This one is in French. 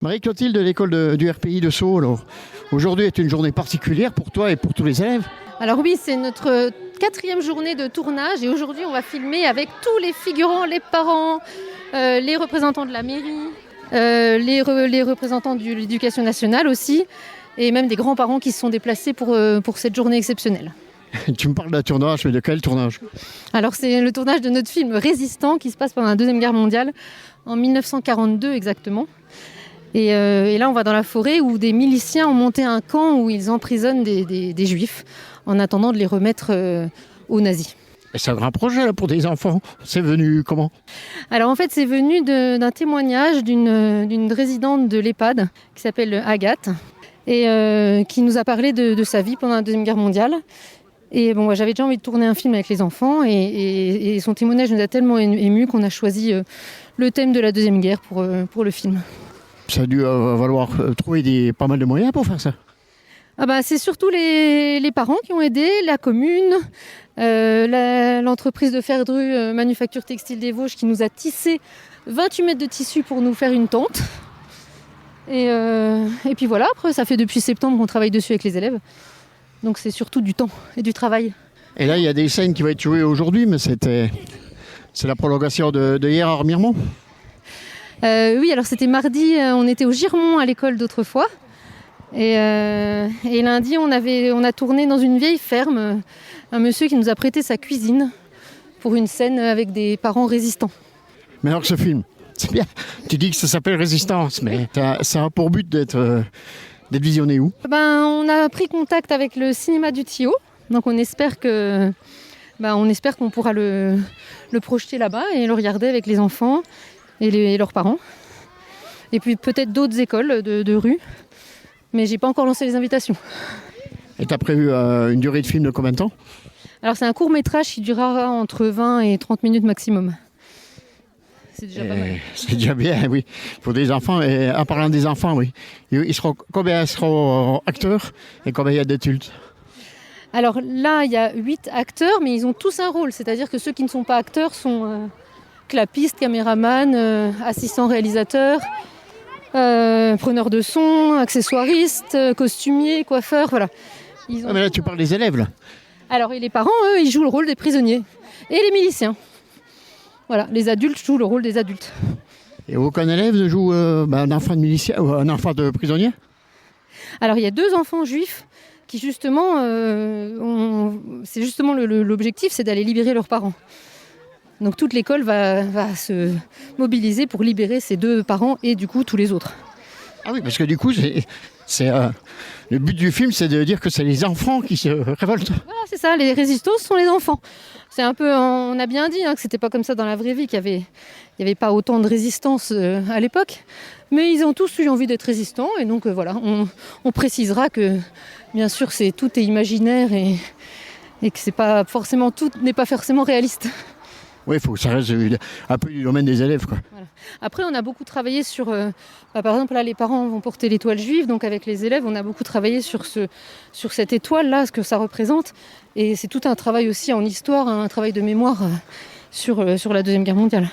Marie-Clotilde de l'école du RPI de Sceaux, alors, aujourd'hui est une journée particulière pour toi et pour tous les élèves. Alors oui, c'est notre 4e journée de tournage et aujourd'hui on va filmer avec tous les figurants, les parents, les représentants de la mairie, les représentants de l'éducation nationale aussi et même des grands-parents qui se sont déplacés pour cette journée exceptionnelle. Tu me parles d'un tournage, mais de quel tournage? Alors c'est le tournage de notre film Résistant qui se passe pendant la Deuxième Guerre mondiale, en 1942 exactement. Et là on va dans la forêt où des miliciens ont monté un camp où ils emprisonnent des juifs en attendant de les remettre aux nazis. Et c'est un grand projet là, pour des enfants. C'est venu comment? Alors en fait c'est venu d'un témoignage d'une résidente de l'EHPAD qui s'appelle Agathe et qui nous a parlé de sa vie pendant la Deuxième Guerre mondiale. Et bon, j'avais déjà envie de tourner un film avec les enfants et son témoignage nous a tellement émus qu'on a choisi le thème de la Deuxième Guerre pour le film. Ça a dû valoir trouver pas mal de moyens pour faire ça. C'est surtout les parents qui ont aidé, la commune, l'entreprise de Ferdru Manufacture Textile des Vosges qui nous a tissé 28 mètres de tissu pour nous faire une tente. Et puis voilà, après ça fait depuis septembre qu'on travaille dessus avec les élèves. Donc c'est surtout du temps et du travail. Et là il y a des scènes qui vont être jouées aujourd'hui, mais c'est la prolongation de hier à Remiremont. Oui, alors c'était mardi, on était au Girmont à l'école d'autrefois. Et lundi, on a tourné dans une vieille ferme, un monsieur qui nous a prêté sa cuisine pour une scène avec des parents résistants. Mais alors ce film, c'est bien. Tu dis que ça s'appelle Résistance, mais ça a pour but d'être visionné où? On a pris contact avec le cinéma du Tillot, donc on espère qu'on pourra le projeter là-bas et le regarder avec les enfants et leurs parents. Et puis peut-être d'autres écoles de rue. Mais j'ai pas encore lancé les invitations. Et tu as prévu une durée de film de combien de temps? Alors c'est un court-métrage qui durera entre 20 et 30 minutes maximum. C'est déjà pas mal. C'est déjà bien, oui. Pour des enfants, et en parlant des enfants, oui. Combien seront acteurs et combien il y a d'adultes? Alors là, il y a 8 acteurs, mais ils ont tous un rôle. C'est-à-dire que ceux qui ne sont pas acteurs sont clapistes, caméramans, assistants réalisateurs, preneurs de son, accessoiristes, costumiers, coiffeurs, voilà. Mais là, tu parles des élèves, là. Alors, et les parents, eux, ils jouent le rôle des prisonniers. Et les miliciens. Voilà, les adultes jouent le rôle des adultes. Et aucun élève ne joue un enfant de milicien ou un enfant de prisonnier? Alors, il y a 2 enfants juifs qui, justement, c'est justement l'objectif, c'est d'aller libérer leurs parents. Donc toute l'école va se mobiliser pour libérer ces 2 parents et du coup tous les autres. Ah oui, parce que du coup, le but du film, c'est de dire que c'est les enfants qui se révoltent. Voilà, c'est ça, les résistants sont les enfants. C'est un peu, on a bien dit que c'était pas comme ça dans la vraie vie, qu'il y avait pas autant de résistance à l'époque. Mais ils ont tous eu envie d'être résistants et donc voilà, on précisera que bien sûr tout est imaginaire et que tout n'est pas forcément réaliste. Oui, il faut que ça reste un peu du domaine des élèves, quoi. Voilà. Après, on a beaucoup travaillé sur... par exemple, là, les parents vont porter l'étoile juive. Donc, avec les élèves, on a beaucoup travaillé sur cette étoile-là, ce que ça représente. Et c'est tout un travail aussi en histoire, un travail de mémoire sur la Deuxième Guerre mondiale.